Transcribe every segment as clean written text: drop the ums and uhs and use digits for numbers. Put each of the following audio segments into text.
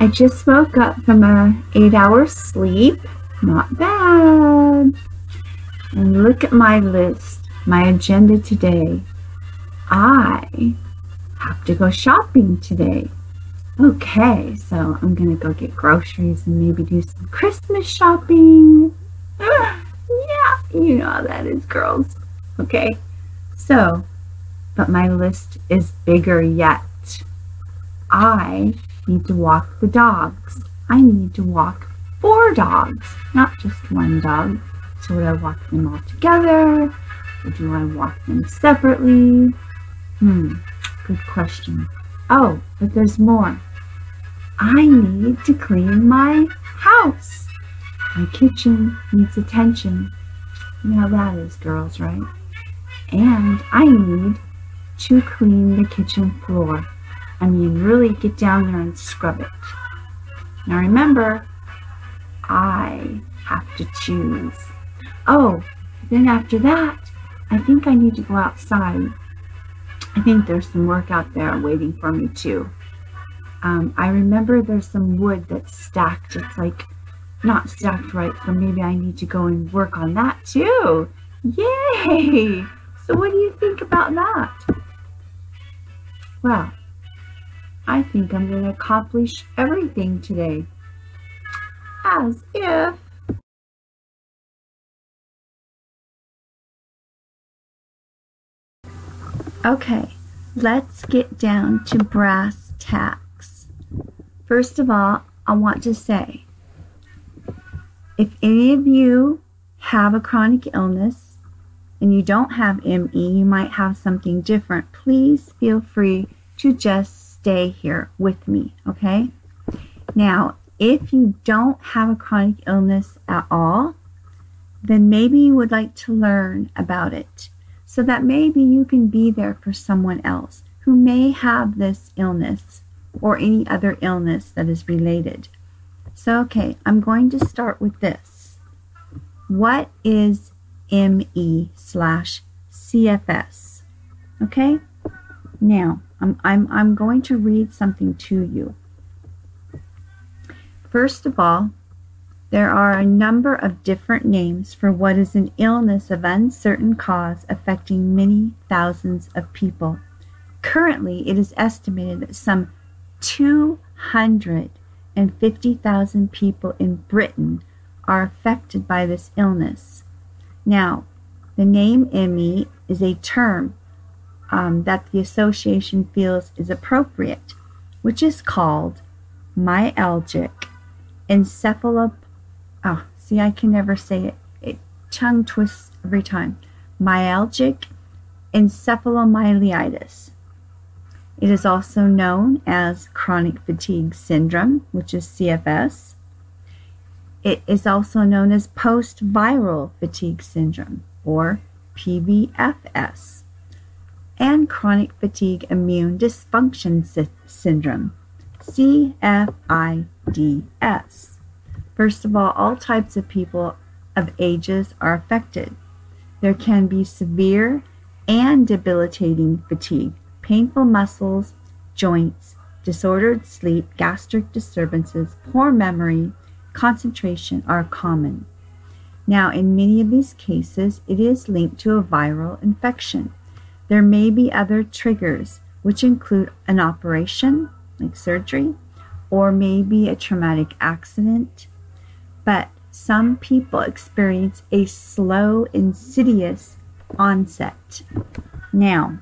I just woke up from a 8-hour sleep. Not bad. And look at my list, my agenda today. I have to go shopping today. Okay, so I'm gonna go get groceries and maybe do some Christmas shopping. Yeah, you know how that is, girls. Okay, so, but my list is bigger yet. I need to walk the dogs. I need to walk 4 dogs, not just 1 dog. So would I walk them all together? Or do I walk them separately? Good question. Oh, but there's more. I need to clean my house. My kitchen needs attention. You know how that is, girls, right? And I need to clean the kitchen floor. I mean, really get down there and scrub it. Now remember, I have to choose. Oh, then after that, I think I need to go outside. I think there's some work out there waiting for me too. I remember there's some wood that's stacked. It's like not stacked right, so maybe I need to go and work on that too. Yay! So what do you think about that? Well, I think I'm going to accomplish everything today. As if. Okay, let's get down to brass tacks. First of all, I want to say, if any of you have a chronic illness and you don't have ME, you might have something different, please feel free to just stay here with me, okay? Now, if you don't have a chronic illness at all, then maybe you would like to learn about it so that maybe you can be there for someone else who may have this illness or any other illness that is related. So, okay, I'm going to start with this. What is ME/CFS? Okay? Now, I'm going to read something to you. First of all, there are a number of different names for what is an illness of uncertain cause affecting many thousands of people. Currently, it is estimated that some 250,000 people in Britain are affected by this illness. Now, the name ME is a term that the association feels is appropriate, which is called myalgic I can never say it. It tongue twists every time. Myalgic encephalomyelitis. It is also known as chronic fatigue syndrome, which is CFS. It is also known as post-viral fatigue syndrome, or PVFS, and chronic fatigue immune dysfunction syndrome, CFIDS. First of all types of people of ages are affected. There can be severe and debilitating fatigue, painful muscles, joints, disordered sleep, gastric disturbances, poor memory, concentration are common. Now, in many of these cases, it is linked to a viral infection. There may be other triggers, which include an operation, like surgery, or maybe a traumatic accident. But some people experience a slow, insidious onset. Now,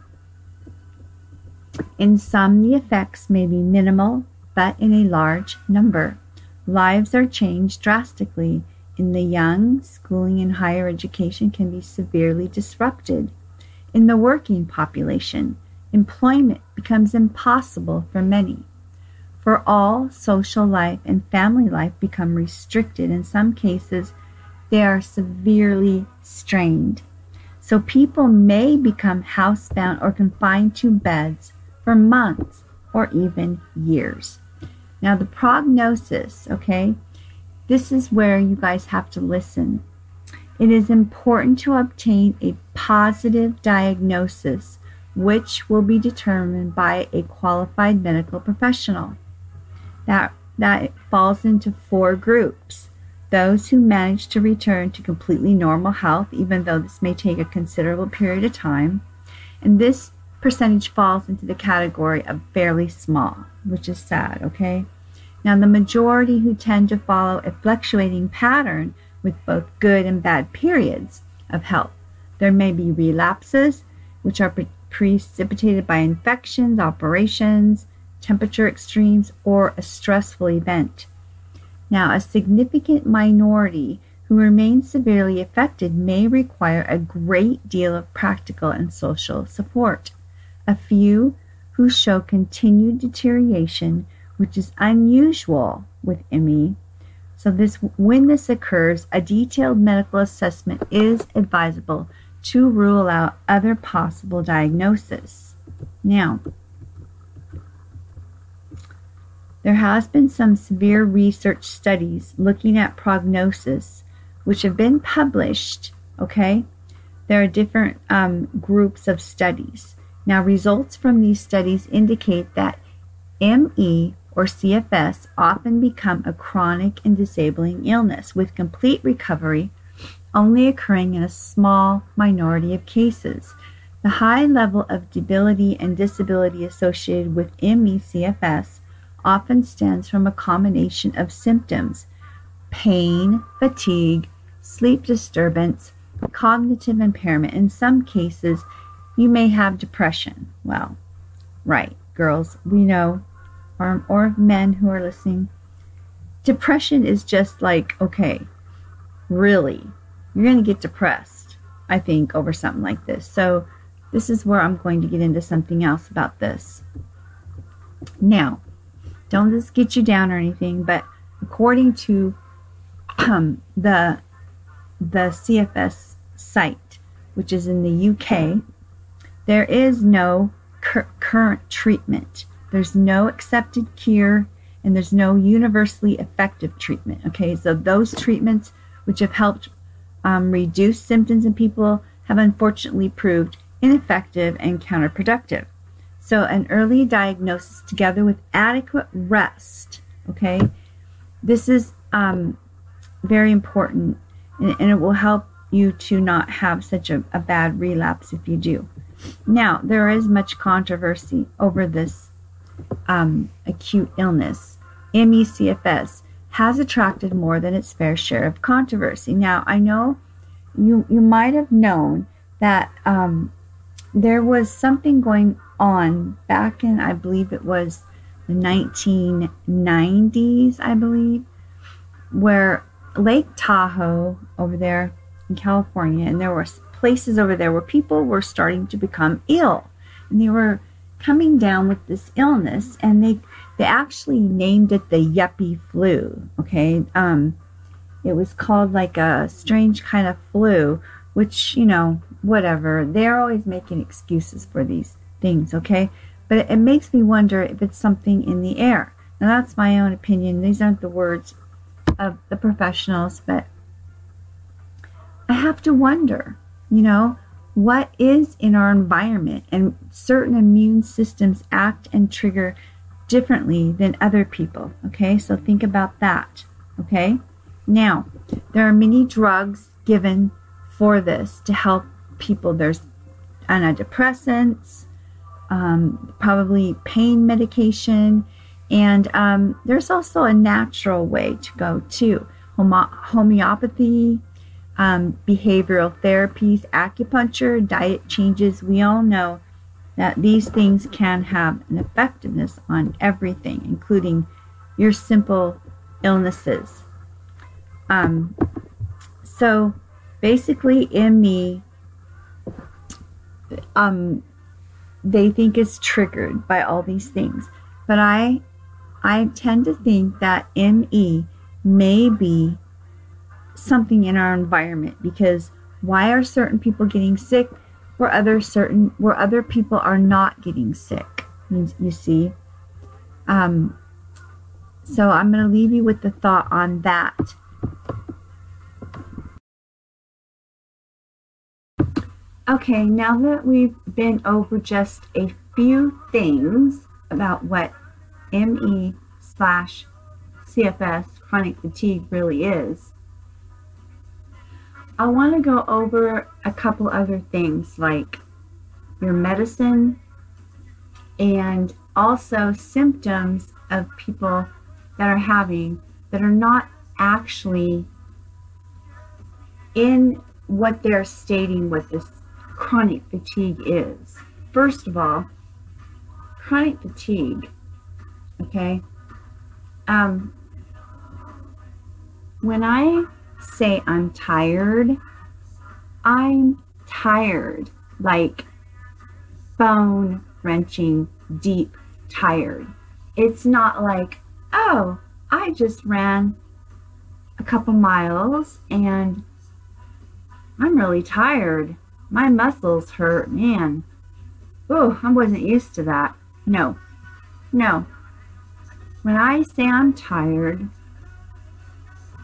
in some, the effects may be minimal, but in a large number, lives are changed drastically. In the young, schooling and higher education can be severely disrupted. In the working population, employment becomes impossible for many. For all, social life and family life become restricted. In some cases, they are severely strained. So people may become housebound or confined to beds for months or even years. Now, the prognosis, okay, this is where you guys have to listen. It is important to obtain a positive diagnosis, which will be determined by a qualified medical professional. That that it falls into 4 groups. Those who manage to return to completely normal health, even though this may take a considerable period of time. And this percentage falls into the category of fairly small, which is sad, okay? Now, the majority who tend to follow a fluctuating pattern with both good and bad periods of health. There may be relapses, which are precipitated by infections, operations, temperature extremes, or a stressful event. Now, a significant minority who remain severely affected may require a great deal of practical and social support. A few who show continued deterioration, which is unusual with ME. So when this occurs, a detailed medical assessment is advisable to rule out other possible diagnoses. Now, there has been some severe research studies looking at prognosis, which have been published, okay? There are different groups of studies. Now, results from these studies indicate that ME or CFS often become a chronic and disabling illness with complete recovery only occurring in a small minority of cases. The high level of debility and disability associated with ME/CFS often stems from a combination of symptoms: pain, fatigue, sleep disturbance, cognitive impairment. In some cases, you may have depression. Well, right, girls, we know, or men who are listening, depression is just like, okay, really, you're going to get depressed, I think, over something like this. So this is where I'm going to get into something else about this. Now, don't just get you down or anything, but according to the CFS site, which is in the UK, there is no current treatment. There's no accepted cure, and there's no universally effective treatment. Okay, so those treatments which have helped reduce symptoms in people have unfortunately proved ineffective and counterproductive. So an early diagnosis together with adequate rest, okay, this is very important, and it will help you to not have such a bad relapse if you do. Now, there is much controversy over this acute illness. ME/CFS has attracted more than its fair share of controversy. Now, I know you might have known that there was something going on back in, I believe it was the 1990s, I believe, where Lake Tahoe over there in California, and there were places over there where people were starting to become ill, and they were coming down with this illness, and they actually named it the yuppie flu, okay? It was called like a strange kind of flu, which, you know, whatever. They're always making excuses for these things, okay? But it makes me wonder if it's something in the air. Now, that's my own opinion. These aren't the words of the professionals, but I have to wonder, you know, what is in our environment, and certain immune systems act and trigger differently than other people, okay? So think about that, okay? Now, there are many drugs given for this to help people. There's antidepressants, probably pain medication, and there's also a natural way to go too. Homeopathy, behavioral therapies, acupuncture, diet changes. We all know that these things can have an effectiveness on everything, including your simple illnesses. So basically, ME, they think it's triggered by all these things. But I tend to think that ME may be something in our environment, because why are certain people getting sick where other people are not getting sick? You see. So I'm going to leave you with the thought on that. Okay, now that we've been over just a few things about what ME/CFS CFS, chronic fatigue, really is, I want to go over a couple other things like your medicine and also symptoms of people that are having that are not actually in what they're stating what this chronic fatigue is. First of all, chronic fatigue, okay? When I say I'm tired, like bone-wrenching, deep tired. It's not like, oh, I just ran a couple miles and I'm really tired. My muscles hurt, man. Oh, I wasn't used to that. No. When I say I'm tired,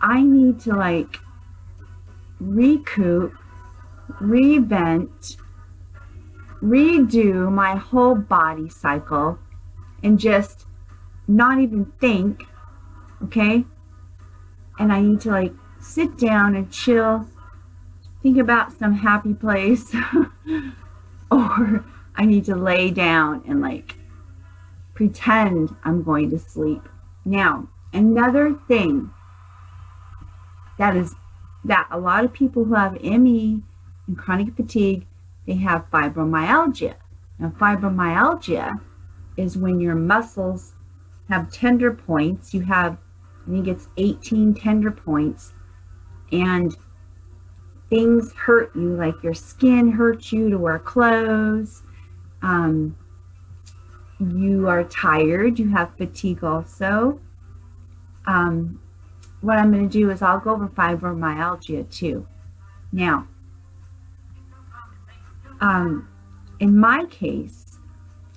I need to like recoup, revent, redo my whole body cycle and just not even think, okay? And I need to like sit down and chill, think about some happy place, or I need to lay down and like pretend I'm going to sleep. Now, another thing that a lot of people who have ME and chronic fatigue, they have fibromyalgia. Now, fibromyalgia is when your muscles have tender points. You have, I think it's 18 tender points, and things hurt you, like your skin hurts you to wear clothes. You are tired. You have fatigue also. What I'm going to do is I'll go over fibromyalgia too. Now, in my case,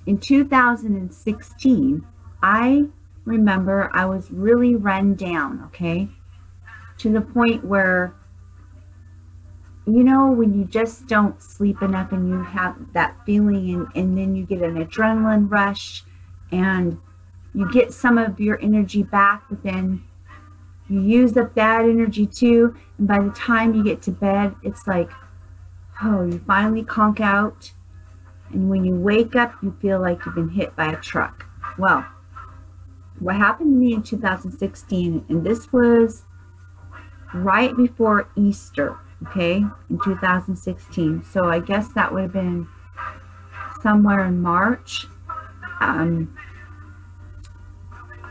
in 2016, I remember I was really run down, okay? To the point where, you know, when you just don't sleep enough and you have that feeling and then you get an adrenaline rush and you get some of your energy back, but then you use up that energy too, and by the time you get to bed, it's like, oh, you finally conk out, and when you wake up, you feel like you've been hit by a truck. Well, what happened to me in 2016, and this was right before Easter, okay, in 2016, so I guess that would have been somewhere in March.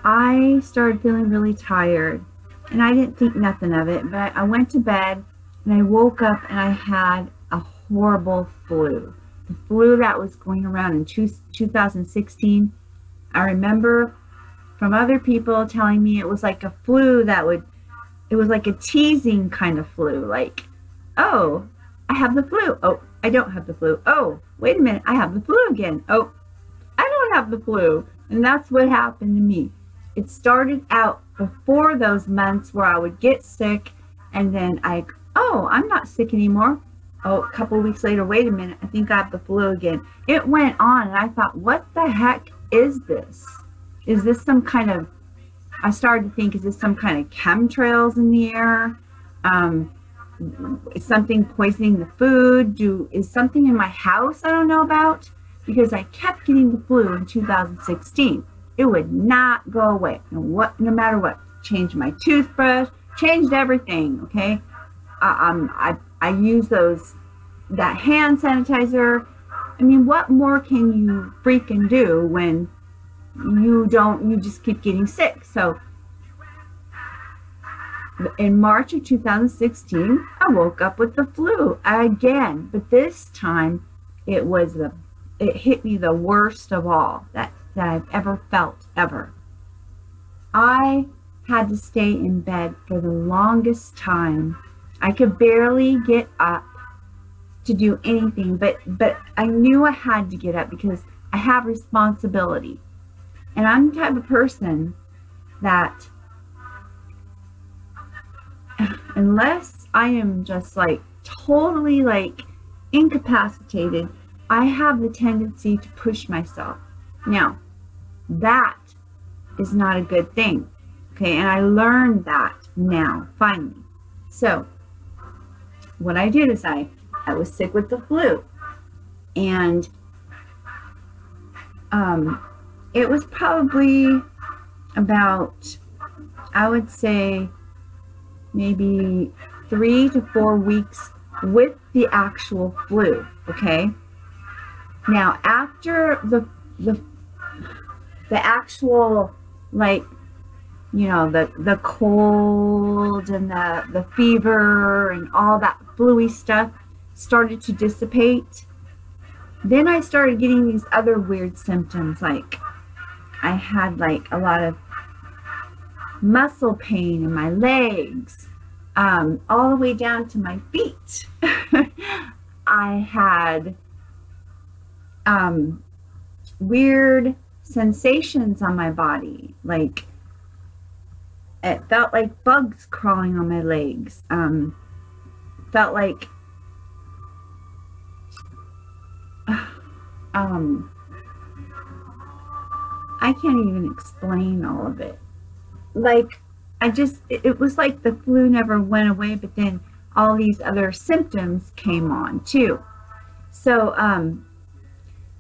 I started feeling really tired, and I didn't think nothing of it, but I went to bed and I woke up and I had a horrible flu. The flu that was going around in 2016. I remember from other people telling me it was like a flu it was like a teasing kind of flu, like, oh, I have the flu. Oh, I don't have the flu. Oh, wait a minute, I have the flu again. Oh, I don't have the flu. And that's what happened to me. It started out before those months where I would get sick and then oh, I'm not sick anymore. Oh, a couple of weeks later, wait a minute, I think I have the flu again. It went on and I thought, what the heck is this? Is this some kind of, I started to think, is this some kind of chemtrails in the air? Is something poisoning the food? Is something in my house I don't know about? Because I kept getting the flu in 2016. It would not go away, no matter what. Changed my toothbrush, changed everything, okay? I use that hand sanitizer. I mean, what more can you freaking do when you just keep getting sick? So in March of 2016, I woke up with the flu again, but this time it hit me the worst of all that I've ever felt, ever. I had to stay in bed for the longest time. I could barely get up to do anything, but I knew I had to get up because I have responsibility. And I'm the type of person that unless I am just like totally like incapacitated, I have the tendency to push myself. Now, that is not a good thing, Okay, and I learned that now, finally. So what I did is I was sick with the flu, and it was probably about, I would say, maybe 3 to 4 weeks with the actual flu. Okay, now after the actual, like, you know, the cold and the fever and all that flu-y stuff started to dissipate, then I started getting these other weird symptoms. Like, I had like a lot of muscle pain in my legs, all the way down to my feet. I had weird sensations on my body, like it felt like bugs crawling on my legs. Felt like I can't even explain all of it. Like, it was like the flu never went away, but then all these other symptoms came on too. So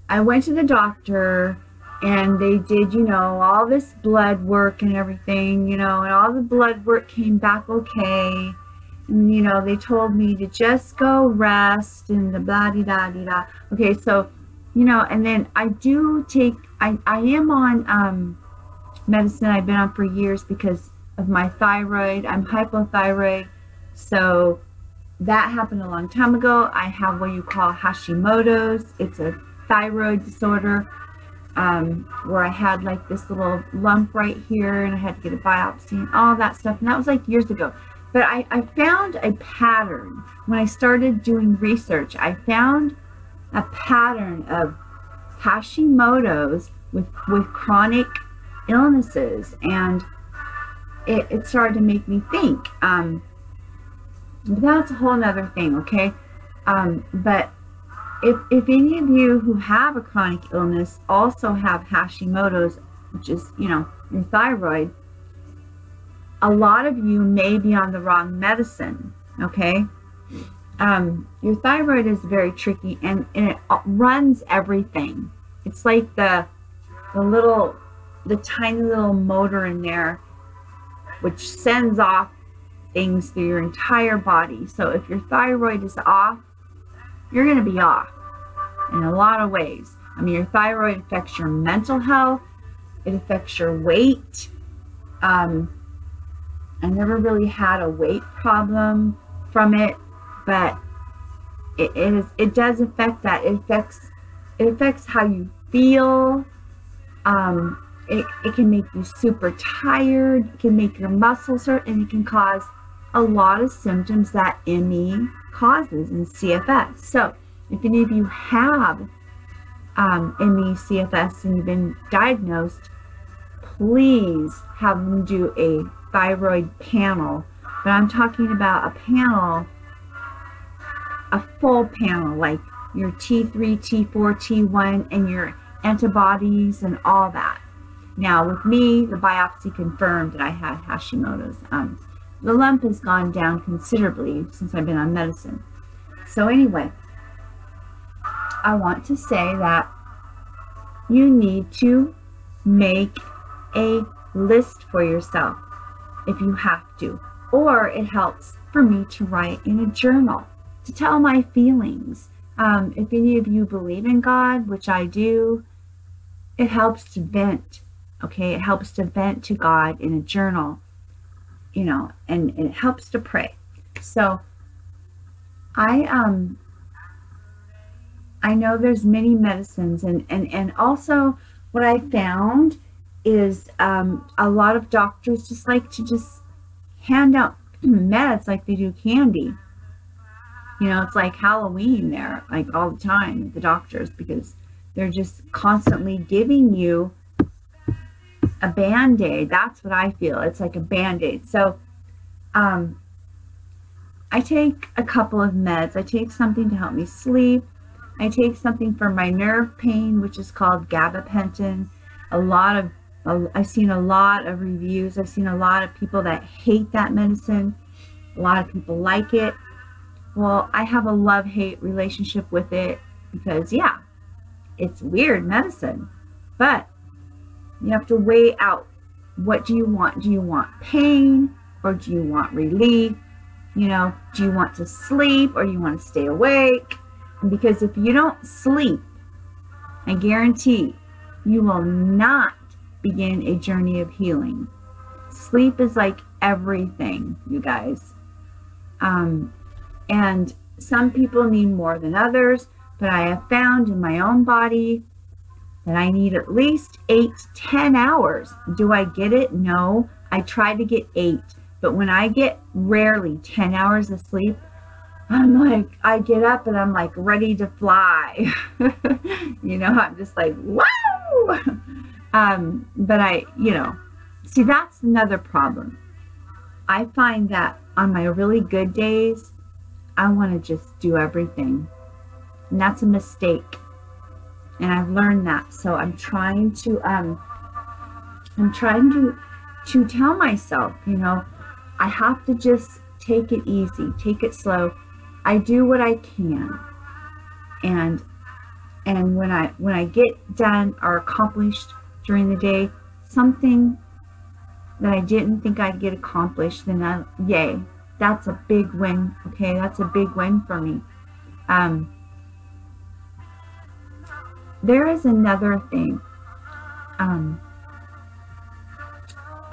I went to the doctor, and they did, you know, all this blood work and everything, you know, and all the blood work came back okay. And, you know, they told me to just go rest and the blah-de-da-de-da. Okay, so, you know, and then I do take, I am on medicine I've been on for years because of my thyroid. I'm hypothyroid. So that happened a long time ago. I have what you call Hashimoto's. It's a thyroid disorder. Where I had like this little lump right here, and I had to get a biopsy and all that stuff, and that was like years ago. But I found a pattern when I started doing research. I found a pattern of Hashimoto's with chronic illnesses, and it started to make me think. But that's a whole nother thing, okay? But if any of you who have a chronic illness also have Hashimoto's, which is, you know, your thyroid, a lot of you may be on the wrong medicine, okay? Your thyroid is very tricky, and it runs everything. It's like the tiny little motor in there, which sends off things through your entire body. So if your thyroid is off, you're going to be off in a lot of ways. I mean, your thyroid affects your mental health. It affects your weight. I never really had a weight problem from it, but it does affect that. It affects how you feel. It can make you super tired. It can make your muscles hurt, and it can cause a lot of symptoms that ME causes in CFS. So if any of you have ME, CFS, and you've been diagnosed, please have them do a thyroid panel. But I'm talking about a panel, a full panel, like your T3, T4, T1, and your antibodies and all that. Now with me, the biopsy confirmed that I had Hashimoto's. The lump has gone down considerably since I've been on medicine. So anyway, I want to say that you need to make a list for yourself if you have to. Or it helps for me to write in a journal, to tell my feelings. If any of you believe in God, which I do, it helps to vent. Okay, it helps to vent to God in a journal. You know, and it helps to pray. So I know there's many medicines, and also what I found is a lot of doctors just like to just hand out meds like they do candy. You know, it's like Halloween there, like all the time at the doctors, because they're just constantly giving you a Band-Aid. That's what I feel. It's like a Band-Aid. So I take a couple of meds. I take something to help me sleep. I take something for my nerve pain, which is called gabapentin. A lot I've seen a lot of reviews. I've seen a lot of people that hate that medicine. A lot of people like it. Well, I have a love-hate relationship with it because, yeah, it's weird medicine. But you have to weigh out, what do you want? Do you want pain or do you want relief? You know, do you want to sleep or do you want to stay awake? Because if you don't sleep, I guarantee you will not begin a journey of healing. Sleep is like everything, you guys. And some people need more than others, but I have found in my own body that I need at least 8 to 10 hours. Do I get it? No. I try to get 8, but when I get rarely 10 hours of sleep, I'm like, I get up and I'm like ready to fly. You know, I'm just like, wow. But see, that's another problem. I find that on my really good days, I want to just do everything. And that's a mistake. And I've learned that. So I'm trying to tell myself, you know, I have to just take it easy, take it slow. I do what I can. And when I get done or accomplished during the day, something that I didn't think I'd get accomplished, then yay, that's a big win. Okay, that's a big win for me. There is another thing.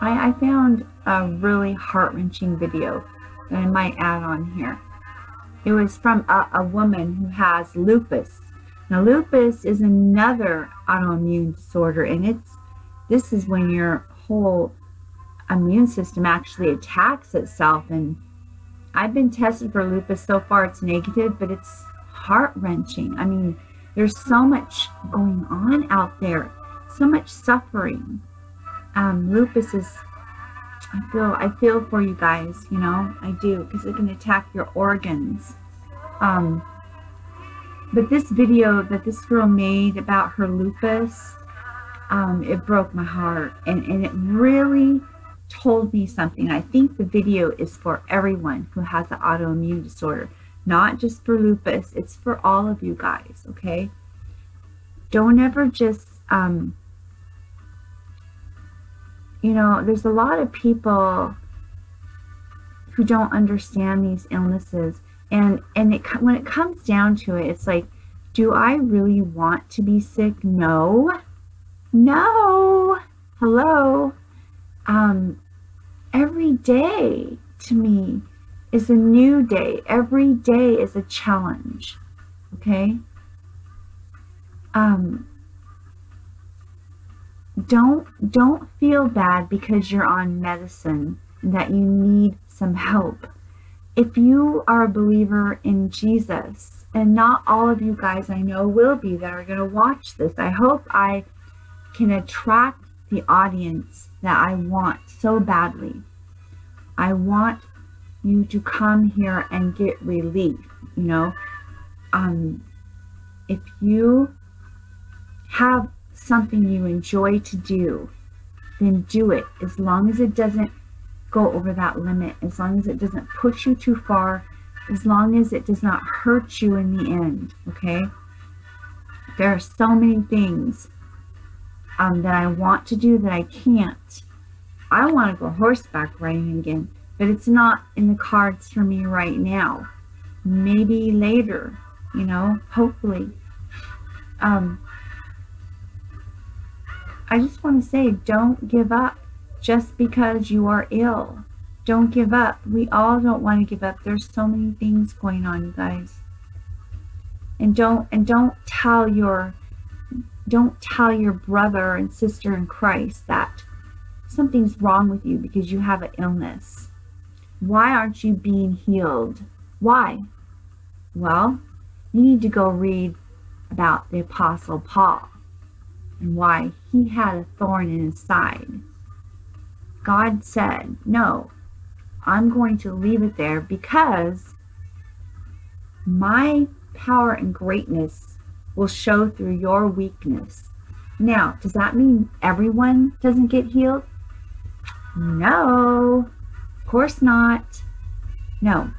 I found a really heart-wrenching video that I might add on here. It was from a woman who has lupus. Now, lupus is another autoimmune disorder, and this is when your whole immune system actually attacks itself. And I've been tested for lupus. So far it's negative, but it's heart-wrenching. I mean, there's so much going on out there, so much suffering. Lupus is, I feel for you guys, you know, I do, because it can attack your organs. But this video that this girl made about her lupus, it broke my heart, and it really told me something. I think the video is for everyone who has an autoimmune disorder, not just for lupus. It's for all of you guys, okay? Don't ever just, you know, there's a lot of people who don't understand these illnesses. And when it comes down to it, it's like, do I really want to be sick? No. No. Hello. Every day to me is a new day. Every day is a challenge. Okay? Don't feel bad because you're on medicine and that you need some help. If you are a believer in Jesus, and not all of you guys I know will be that are going to watch this, I hope I can attract the audience that I want so badly. I want you to come here and get relief, you know. If you have something you enjoy to do, then do it, as long as it doesn't go over that limit, as long as it doesn't push you too far, as long as it does not hurt you in the end, okay? There are so many things that I want to do that I can't. I want to go horseback riding again, but it's not in the cards for me right now. Maybe later, you know, hopefully. I just want to say, don't give up just because you are ill. Don't give up. We all don't want to give up. There's so many things going on, you guys. And don't tell your brother and sister in Christ that something's wrong with you because you have an illness. Why aren't you being healed? Why? Well, you need to go read about the Apostle Paul and why he had a thorn in his side. God said, no, I'm going to leave it there because my power and greatness will show through your weakness. Now, does that mean everyone doesn't get healed? No, of course not. No,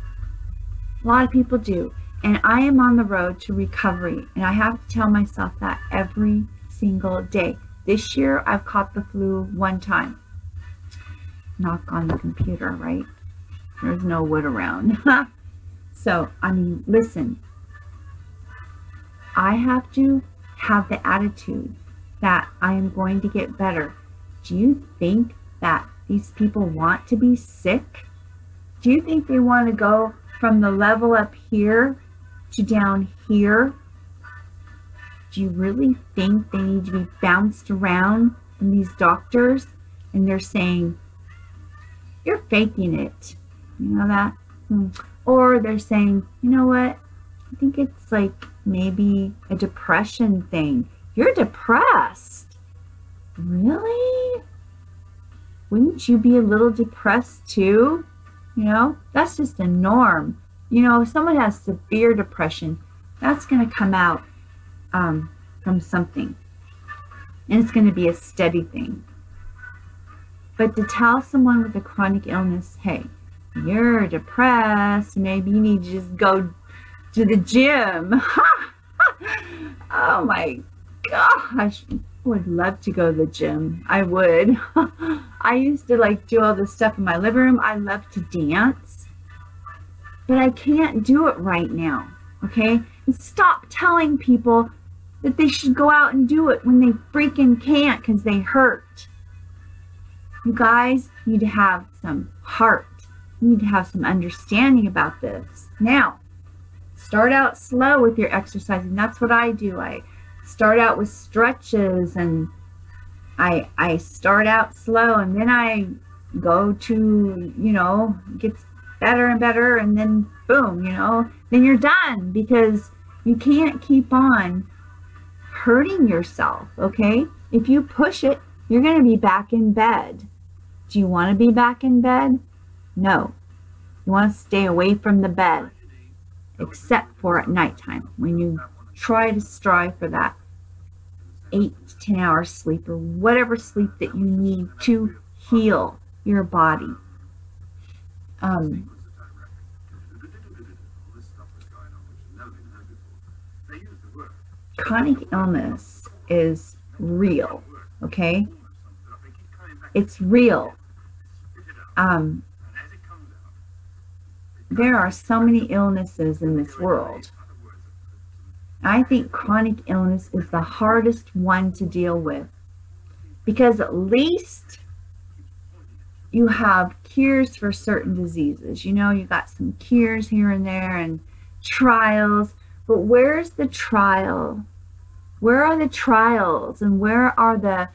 a lot of people do. And I am on the road to recovery. And I have to tell myself that every single day. This year, I've caught the flu one time. Knock on the computer, right? There's no wood around. So, I mean, listen. I have to have the attitude that I am going to get better. Do you think that these people want to be sick? Do you think they want to go from the level up here to down here? Do you really think they need to be bounced around from these doctors and they're saying, you're faking it? You know that? Or they're saying, you know what? I think it's like maybe a depression thing. You're depressed. Really? Wouldn't you be a little depressed too? You know, that's just a norm. You know, if someone has severe depression, that's going to come out from something. And it's going to be a steady thing. But to tell someone with a chronic illness, hey, you're depressed, maybe you need to just go to the gym. Oh my gosh. I would love to go to the gym. I would. I used to like do all this stuff in my living room. I love to dance. But I can't do it right now. Okay? And stop telling people that they should go out and do it when they freaking can't because they hurt. You guys need to have some heart. You need to have some understanding about this. Now, start out slow with your exercising. That's what I do. I start out with stretches and I start out slow and then I go to, you know, gets better and better and then boom, you know, then you're done because you can't keep on hurting yourself, okay? If you push it, you're going to be back in bed. Do you want to be back in bed? No. You want to stay away from the bed, except for at nighttime when you try to strive for that 8 to 10 hours sleep or whatever sleep that you need to heal your body. Chronic illness is real, okay? It's real. There are so many illnesses in this world. I think chronic illness is the hardest one to deal with because at least you have cures for certain diseases. You know, you got some cures here and there and trials, but where's the trial? Where are the trials and where are the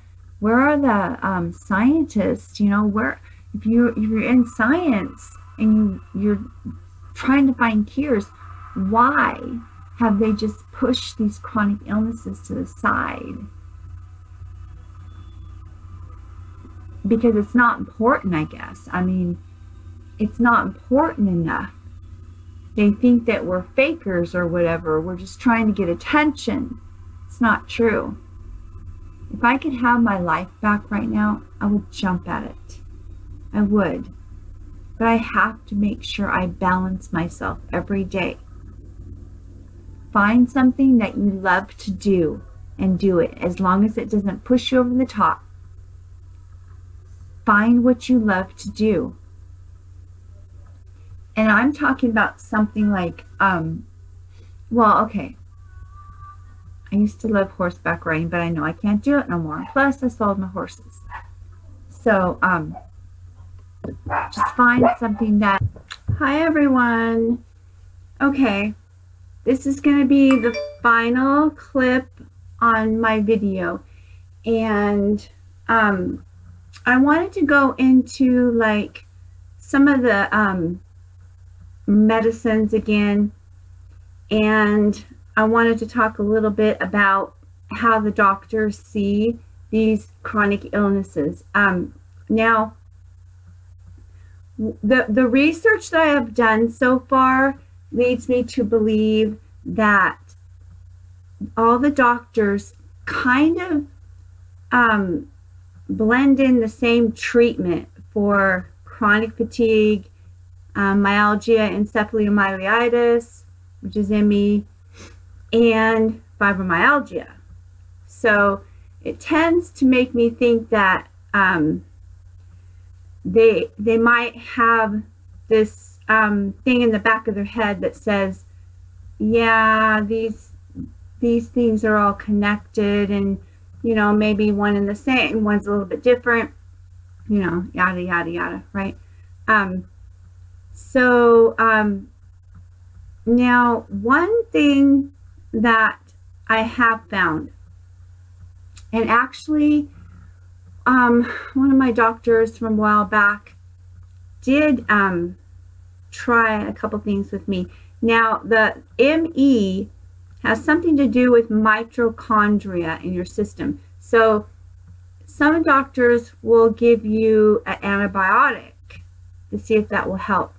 scientists? You know, where if you're in science and you're trying to find cures, why have they just pushed these chronic illnesses to the side? Because it's not important, I guess. I mean, it's not important enough. They think that we're fakers or whatever. We're just trying to get attention. It's not true. If I could have my life back right now, I would jump at it. I would. But I have to make sure I balance myself every day. Find something that you love to do and do it as long as it doesn't push you over the top. Find what you love to do. And I'm talking about something like, well, okay. I used to love horseback riding, but I know I can't do it no more. Plus, I sold my horses. So, just find something that... Hi, everyone. Okay. This is going to be the final clip on my video. And I wanted to go into like some of the medicines again. And I wanted to talk a little bit about how the doctors see these chronic illnesses. Now, the research that I have done so far leads me to believe that all the doctors kind of blend in the same treatment for chronic fatigue, myalgia, encephalomyelitis, which is ME, and fibromyalgia. So it tends to make me think that they might have this thing in the back of their head that says, yeah, these things are all connected, and you know, maybe one and the same, one's a little bit different, you know, yada yada yada, right? Now one thing that I have found, and actually one of my doctors from a while back did try a couple things with me. Now the ME has something to do with mitochondria in your system. So some doctors will give you an antibiotic to see if that will help.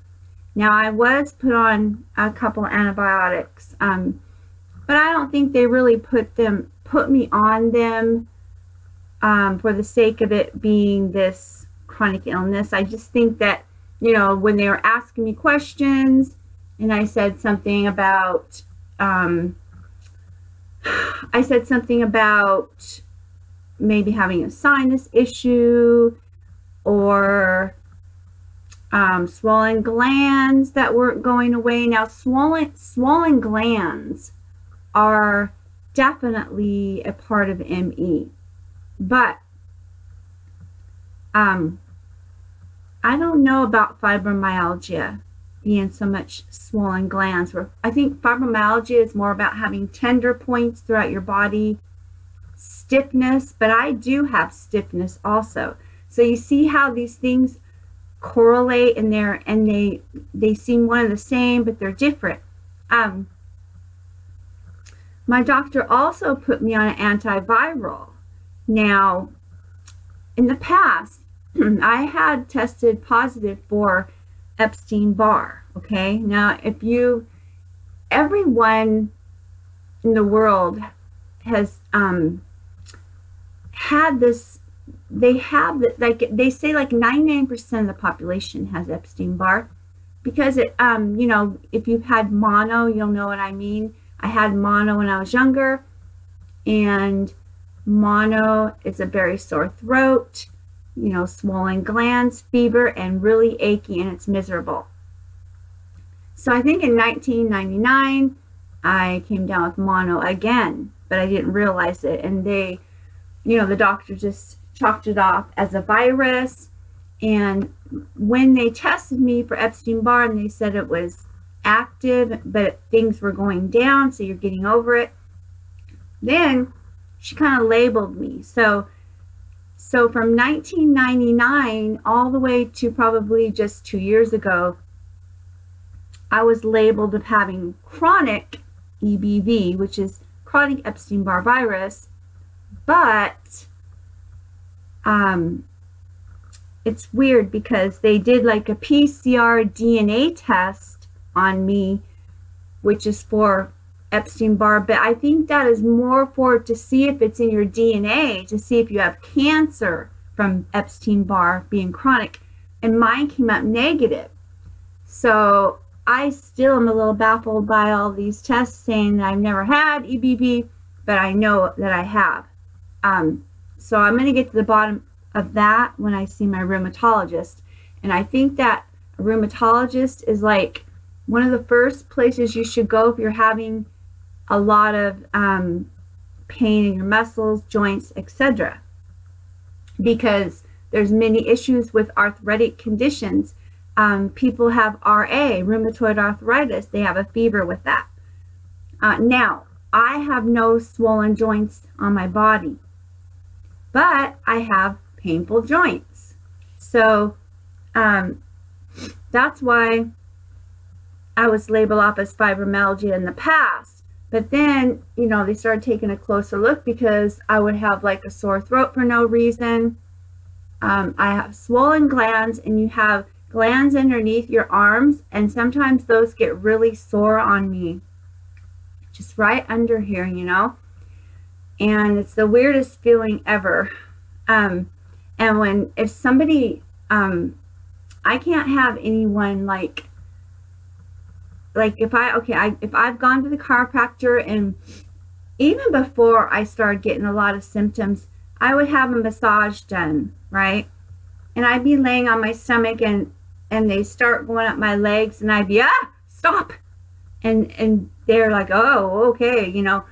Now I was put on a couple antibiotics, but I don't think they really put me on them for the sake of it being this chronic illness. I just think that, you know, when they were asking me questions and I said something about maybe having a sinus issue or swollen glands that weren't going away. Now swollen glands are definitely a part of ME, but I don't know about fibromyalgia being so much swollen glands. I think fibromyalgia is more about having tender points throughout your body, stiffness, but I do have stiffness also. So you see how these things correlate in there, and they seem one and the same, but they're different. My doctor also put me on an antiviral. Now, in the past, I had tested positive for Epstein-Barr. Okay, now everyone in the world has had this. They have, like they say, like 99% of the population has Epstein-Barr, because it, you know, if you've had mono, you'll know what I mean. I had mono when I was younger, and mono is a very sore throat, you know, swollen glands, fever, and really achy, and it's miserable. So I think in 1999, I came down with mono again, but I didn't realize it. And they, you know, the doctor just chalked it off as a virus. And when they tested me for Epstein-Barr, and they said it was active, but things were going down, so you're getting over it, then she kind of labeled me. So from 1999 all the way to probably just 2 years ago, I was labeled of having chronic EBV, which is chronic Epstein-Barr virus, but it's weird because they did like a PCR DNA test on me, which is for Epstein-Barr, but I think that is more for to see if it's in your DNA, to see if you have cancer from Epstein-Barr being chronic, and mine came up negative. So I still am a little baffled by all these tests saying that I've never had EBV, but I know that I have. So I'm going to get to the bottom of that when I see my rheumatologist. And I think that a rheumatologist is like one of the first places you should go if you're having a lot of pain in your muscles, joints, etc. Because there's many issues with arthritic conditions. People have RA, rheumatoid arthritis. They have a fever with that. Now, I have no swollen joints on my body, but I have painful joints. So that's why I was labeled off as fibromyalgia in the past. But then, you know, they started taking a closer look because I would have like a sore throat for no reason. I have swollen glands, and you have glands underneath your arms, and sometimes those get really sore on me, just right under here, you know. and it's the weirdest feeling ever. And if somebody, I can't have anyone like if I've gone to the chiropractor, and even before I started getting a lot of symptoms, I would have a massage done, right? And I'd be laying on my stomach, and they start going up my legs, and I'd be, stop. And they're like, oh, okay, you know,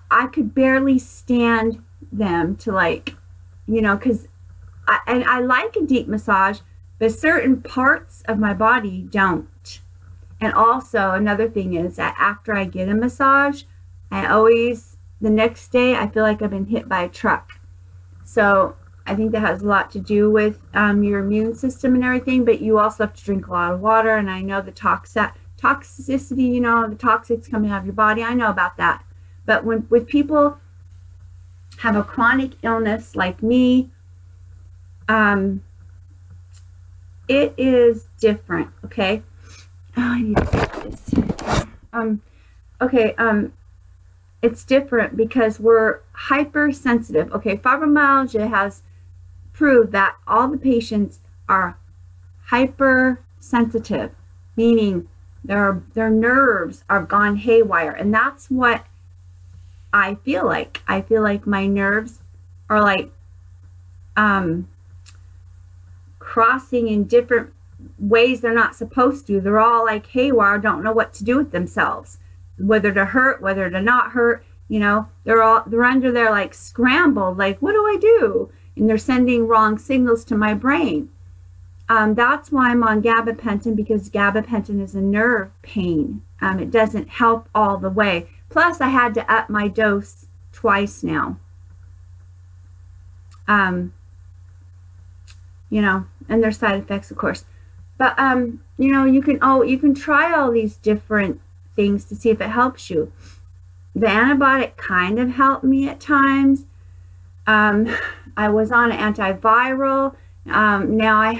I could barely stand them to, like, you know, because I like a deep massage, but certain parts of my body don't. And also another thing is that after I get a massage, I always, the next day, I feel like I've been hit by a truck. So I think that has a lot to do with your immune system and everything, but you also have to drink a lot of water. And I know the toxicity, you know, the toxics coming out of your body, I know about that. But with people have a chronic illness like me, it is different, okay? Oh, I need to get this. It's different because we're hypersensitive. Okay, fibromyalgia has proved that all the patients are hypersensitive, meaning their nerves are gone haywire, and that's what I feel like. I feel like my nerves are like crossing in different ways they're not supposed to. They're all like haywire, don't know what to do with themselves, whether to hurt, whether to not hurt. You know, they're under there like scrambled, like, what do I do? And they're sending wrong signals to my brain. That's why I'm on gabapentin, because gabapentin is a nerve pain. It doesn't help all the way. Plus, I had to up my dose twice now. You know, and there's side effects, of course. But you know, you can try all these different things to see if it helps you. The antibiotic kind of helped me at times. I was on an antiviral. Now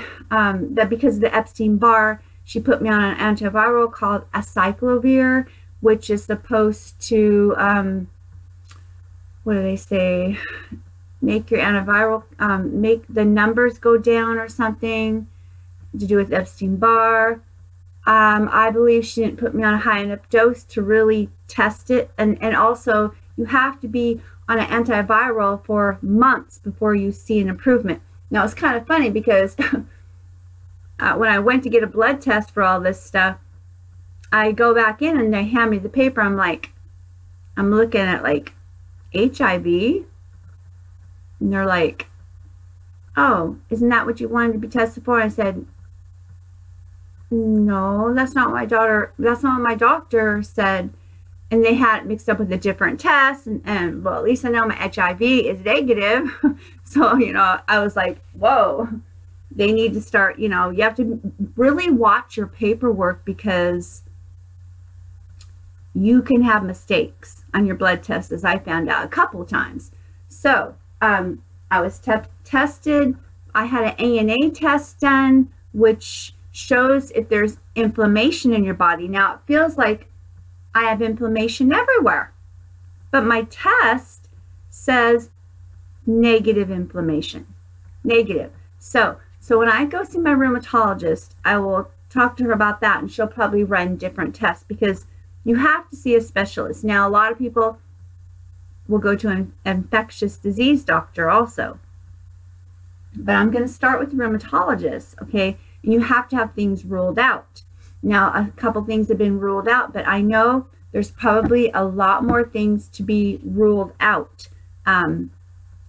because of the Epstein-Barr, she put me on an antiviral called acyclovir, which is supposed to, what do they say, make your antiviral, make the numbers go down or something, to do with Epstein-Barr. I believe she didn't put me on a high enough dose to really test it. And also, you have to be on an antiviral for months before you see an improvement. Now, it's kind of funny because when I went to get a blood test for all this stuff, I go back in and they hand me the paper. I'm looking at like HIV. And they're like, oh, isn't that what you wanted to be tested for? I said, no, that's not what my doctor said. And they had it mixed up with a different test. And well, at least I know my HIV is negative. So, you know, I was like, whoa, they need to start, you know, you have to really watch your paperwork, because you can have mistakes on your blood test, as I found out a couple of times. So, I was tested. I had an ANA test done, which shows if there's inflammation in your body. Now, it feels like I have inflammation everywhere, but my test says negative inflammation, negative. So when I go see my rheumatologist, I will talk to her about that, and she'll probably run different tests, because you have to see a specialist. Now, a lot of people will go to an infectious disease doctor also, but I'm going to start with the rheumatologist, okay? And you have to have things ruled out. Now, a couple things have been ruled out, but I know there's probably a lot more things to be ruled out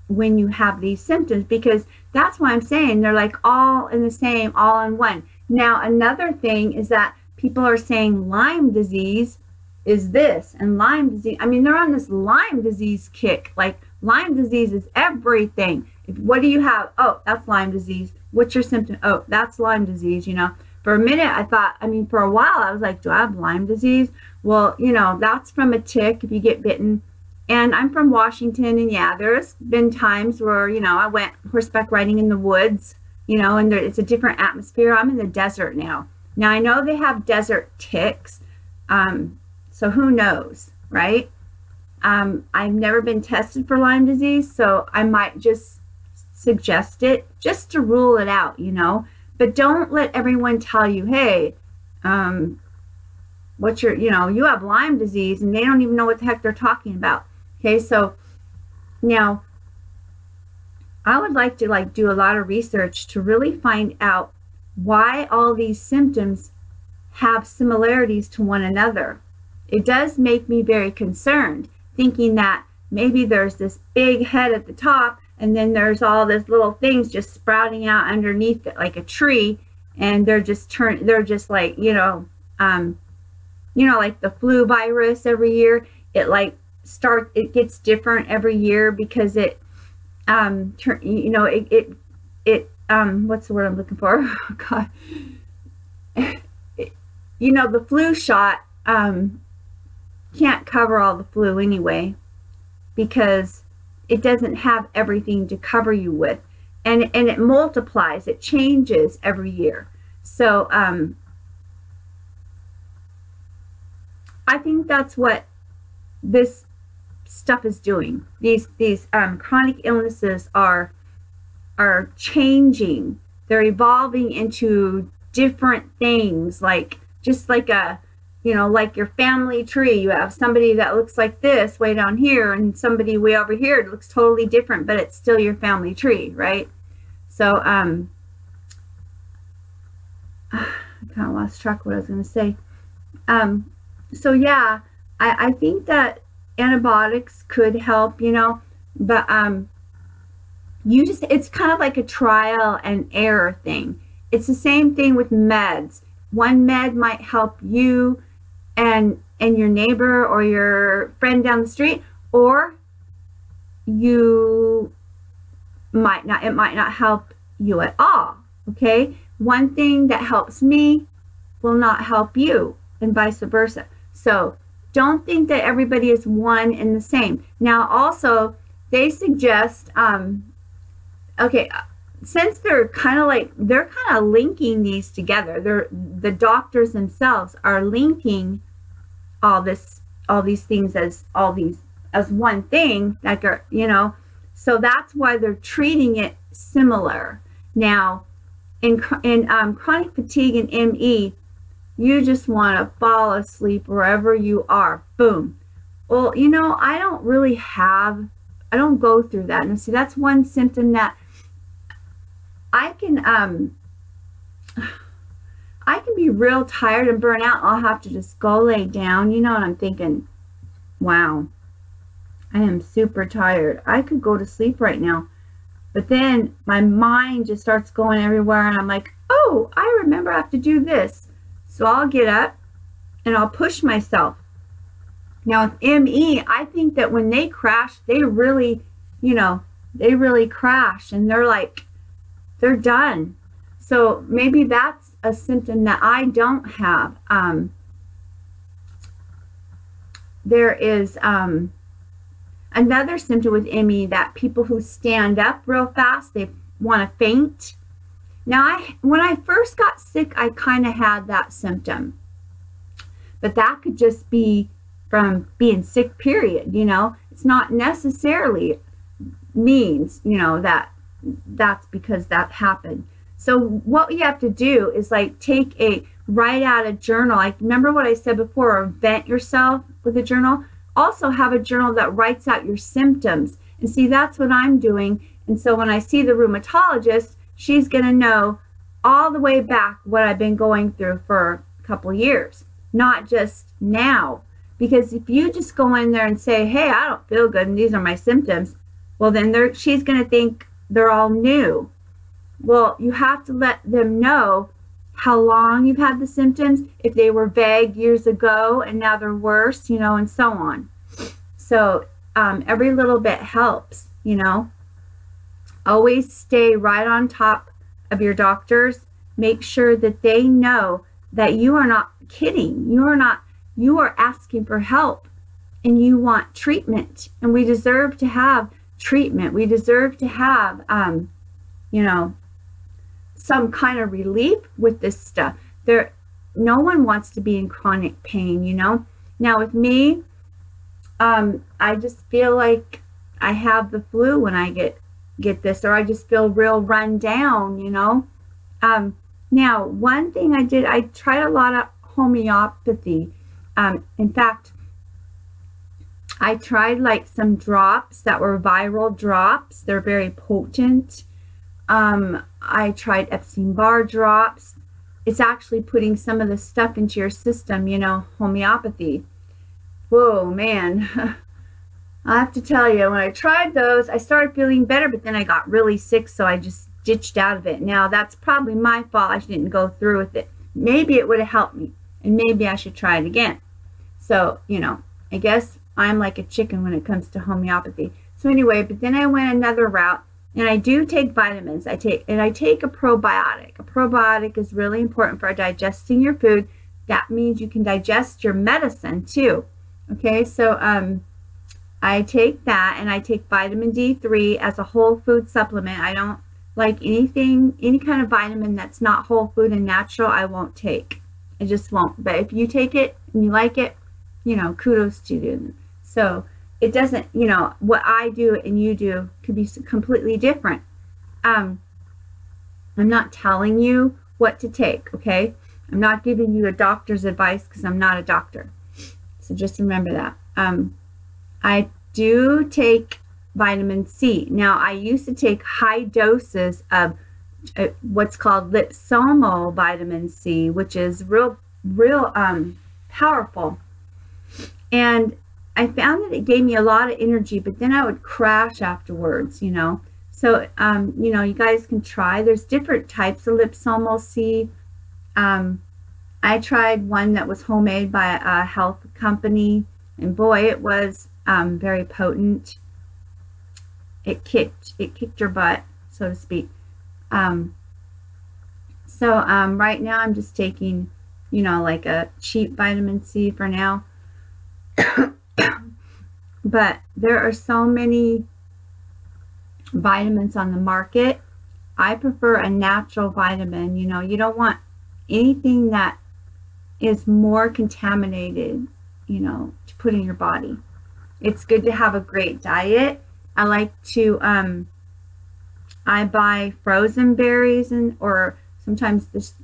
when you have these symptoms, because that's why I'm saying they're like all in the same, all in one. Now, another thing is that people are saying Lyme disease is this, and Lyme disease, I mean, they're on this Lyme disease kick. Like, Lyme disease is everything. What do you have? Oh, that's Lyme disease. What's your symptom? Oh, that's Lyme disease, you know. For a minute, I thought, I mean, for a while, I was like, do I have Lyme disease? Well, you know, that's from a tick if you get bitten. And I'm from Washington, and yeah, there's been times where, you know, I went horseback riding in the woods, you know, and it's a different atmosphere. I'm in the desert now. Now, I know they have desert ticks, so who knows, right? I've never been tested for Lyme disease, so I might just suggest it just to rule it out, you know. But don't let everyone tell you, hey, what's your, you know, you have Lyme disease, and they don't even know what the heck they're talking about. Okay, so now I would like to do a lot of research to really find out why all these symptoms have similarities to one another. It does make me very concerned, thinking that maybe there's this big head at the top, and then there's all this little things just sprouting out underneath it like a tree, and they're just like, like the flu virus every year. It gets different every year because it what's the word I'm looking for? Oh, God. The flu shot can't cover all the flu anyway, because it doesn't have everything to cover you with, and it multiplies, it changes every year. So I think that's what this stuff is doing. These chronic illnesses are changing. They're evolving into different things, just like like your family tree. You have somebody that looks like this way down here, and somebody way over here that looks totally different, but it's still your family tree, right? So I kind of lost track of what I was going to say. So yeah, I think that antibiotics could help, but it's kind of like a trial and error thing. It's the same thing with meds. One med might help you and your neighbor or your friend down the street, or it might not help you at all. Okay, one thing that helps me will not help you, and vice versa. So don't think that everybody is one and the same. Now also, they suggest since they're kind of linking these together, the doctors themselves are linking all these things as one thing, so that's why they're treating it similar. Now in chronic fatigue and ME, you just want to fall asleep wherever you are. Boom. Well, I don't go through that. And see, that's one symptom that I can be real tired and burn out. I'll have to just go lay down, and I'm thinking, wow, I am super tired. I could go to sleep right now. But then my mind just starts going everywhere, and I'm like, oh, I remember I have to do this. So I'll get up and I'll push myself. Now with ME, I think that when they crash, they really crash, and they're done. So maybe that's a symptom that I don't have. There is another symptom with ME, that people who stand up real fast, they want to faint. Now, when I first got sick, I kind of had that symptom, but that could just be from being sick, period. It's not necessarily means, that's because that happened. So what you have to do is write out a journal. Remember what I said before, or vent yourself with a journal. Also have a journal that writes out your symptoms. And see, that's what I'm doing. And so when I see the rheumatologist, she's going to know all the way back what I've been going through for a couple years, not just now. Because if you just go in there and say, hey, I don't feel good and these are my symptoms, well, then she's going to think they're all new. Well, you have to let them know how long you've had the symptoms, if they were vague years ago and now they're worse, and so on. So every little bit helps, Always stay right on top of your doctors. Make sure that they know that you are not kidding. You are asking for help, and you want treatment, and we deserve to have treatment. We deserve to have, some kind of relief with this stuff. No one wants to be in chronic pain, Now with me, I just feel like I have the flu when I get this, or I just feel real run down, you know. Now, one thing I tried a lot of homeopathy. In fact, I tried like some drops that were viral drops. They're very potent. I tried Epstein-Barr drops. It's actually putting some of the stuff into your system, you know, homeopathy. Whoa, man. I have to tell you, when I tried those, I started feeling better, but then I got really sick, so I just ditched out of it. Now, that's probably my fault. I didn't go through with it. Maybe it would have helped me, and maybe I should try it again. So, you know, I guess I'm like a chicken when it comes to homeopathy. So anyway, but then I went another route, and I do take vitamins. I take a probiotic. A probiotic is really important for digesting your food. That means you can digest your medicine too. Okay, so I take that, and I take vitamin D3 as a whole food supplement. I don't like anything, any kind of vitamin that's not whole food and natural, I won't take. I just won't. But if you take it and you like it, you know, kudos to you. So it doesn't, you know, what I do and you do could be completely different. I'm not telling you what to take, okay? I'm not giving you a doctor's advice because I'm not a doctor. So just remember that. I do take vitamin C. Now, I used to take high doses of what's called liposomal vitamin C, which is real powerful. And I found that it gave me a lot of energy, but then I would crash afterwards, you know. So, you know, you guys can try. There's different types of liposomal C. I tried one that was homemade by a health company, and boy, it was very potent. It kicked your butt, so to speak. Right now I'm just taking, you know, like a cheap vitamin C for now. But there are so many vitamins on the market. I prefer a natural vitamin. You know, you don't want anything that is more contaminated, you know, to put in your body. It's good to have a great diet. I like to, I buy frozen berries or sometimes just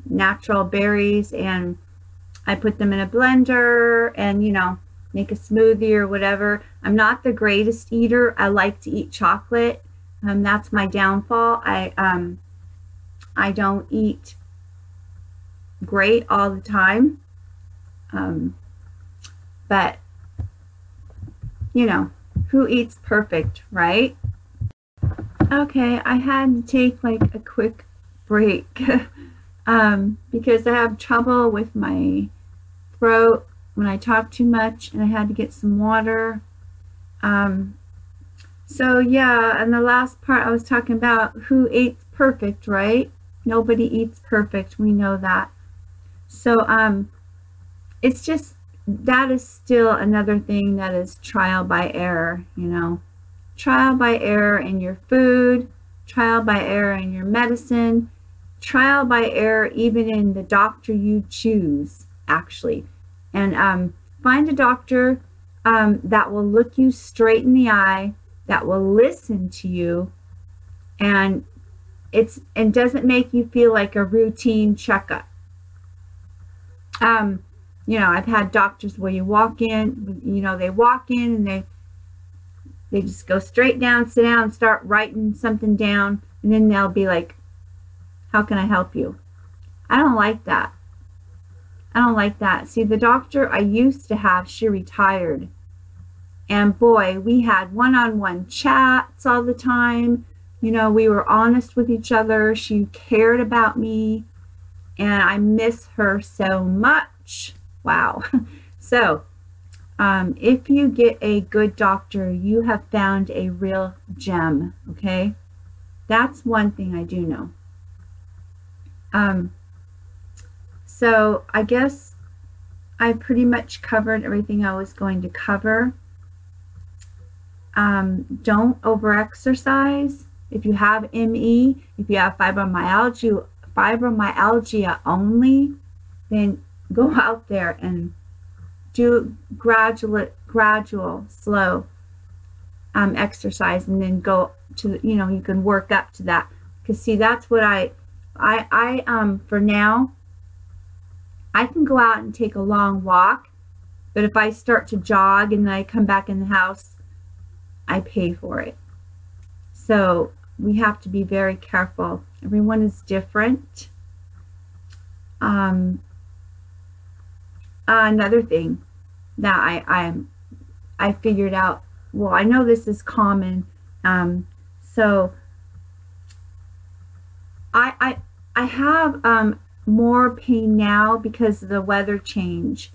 natural berries, and I put them in a blender and, you know, make a smoothie or whatever. I'm not the greatest eater. I like to eat chocolate. That's my downfall. I don't eat great all the time. But, you know, who eats perfect, right? Okay, I had to take like a quick break because I have trouble with my throat when I talk too much, and I had to get some water. So yeah, and the last part I was talking about who eats perfect, right? Nobody eats perfect, we know that. So it's just, that is still another thing that is trial by error, you know. Trial by error in your food, trial by error in your medicine, trial by error even in the doctor you choose, actually. And find a doctor that will look you straight in the eye, that will listen to you, and doesn't make you feel like a routine checkup. You know, I've had doctors where you walk in, you know, they walk in and they just go straight down, sit down, and start writing something down, and then they'll be like, how can I help you? I don't like that. I don't like that. See, the doctor I used to have, she retired. And boy, we had one-on-one chats all the time. You know, we were honest with each other. She cared about me. And I miss her so much. Wow. So, if you get a good doctor, you have found a real gem, okay? That's one thing I do know. So I guess I pretty much covered everything I was going to cover. Don't overexercise. If you have ME, if you have fibromyalgia gradual gradual, slow exercise, and then go to, you know, you can work up to that. Because see, that's what I for now, I can go out and take a long walk, but if I start to jog and then I come back in the house, I pay for it. So we have to be very careful. Everyone is different. Another thing that I figured out, well, I know this is common, so I have more pain now because of the weather change,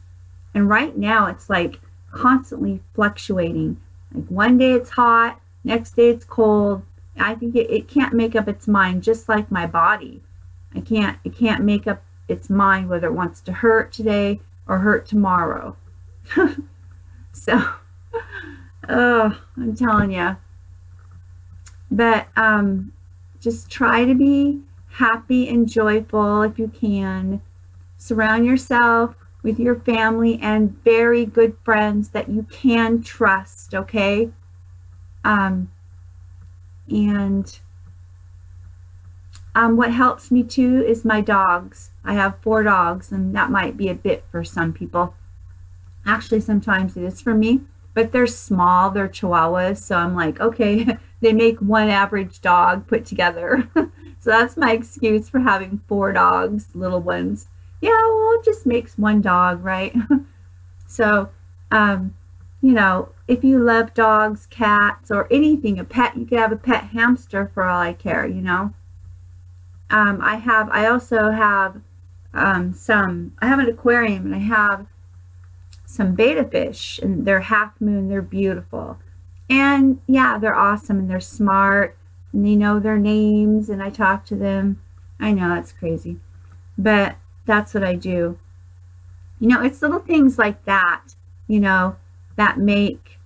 and right now it's like constantly fluctuating. Like one day it's hot, next day it's cold. I think it can't make up its mind, just like my body. It can't make up its mind whether it wants to hurt today or hurt tomorrow. So, oh, I'm telling you. But just try to be happy and joyful if you can. Surround yourself with your family and very good friends that you can trust, okay? What helps me too is my dogs. I have 4 dogs, and that might be a bit for some people. Actually, sometimes it is for me, but they're small, they're Chihuahuas, so I'm like, okay, they make one average dog put together. So that's my excuse for having 4 dogs, little ones. Yeah, well, it just makes one dog, right? So, you know, if you love dogs, cats, or anything, a pet, you could have a pet hamster for all I care, you know. I also have I have an aquarium, and I have some betta fish, and they're half moon, they're beautiful. And yeah, they're awesome, and they're smart, and they know their names, and I talk to them. I know, it's crazy, but that's what I do. You know, it's little things like that, you know, that make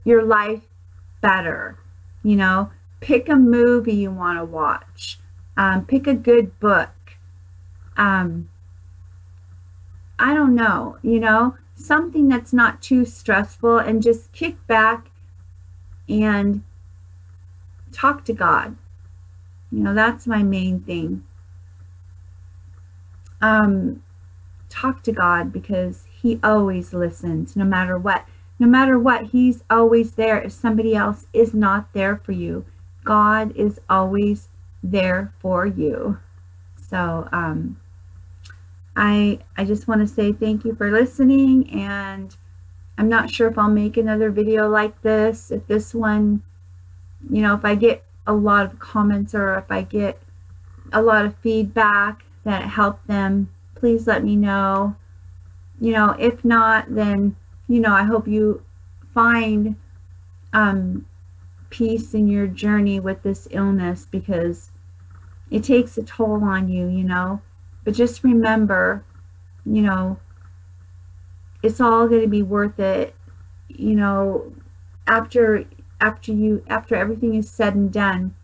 your life better. You know, pick a movie you want to watch. Pick a good book. I don't know, you know, something that's not too stressful, and just kick back and talk to God. You know, that's my main thing. Talk to God, because He always listens, no matter what. No matter what, He's always there. If somebody else is not there for you, God is always there for you. So I just want to say thank you for listening, and I'm not sure if I'll make another video like this. If this one, you know, if I get a lot of comments, or if I get a lot of feedback that helped them, please let me know. You know, if not, then, you know, I hope you find peace in your journey with this illness, because it takes a toll on you, you know. But just remember, you know, it's all going to be worth it, you know, after everything is said and done.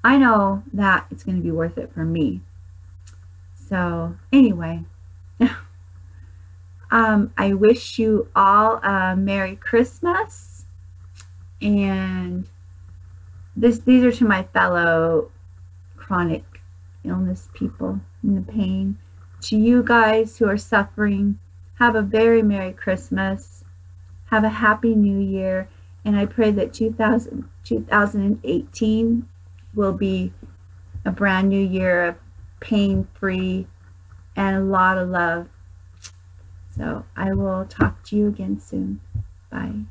I know that it's going to be worth it for me. So anyway, I wish you all a Merry Christmas, and these are to my fellow chronic illness people in the pain. To you guys who are suffering, have a very Merry Christmas, have a Happy New Year, and I pray that 2018 will be a brand new year of pain-free and a lot of love. So I will talk to you again soon. Bye.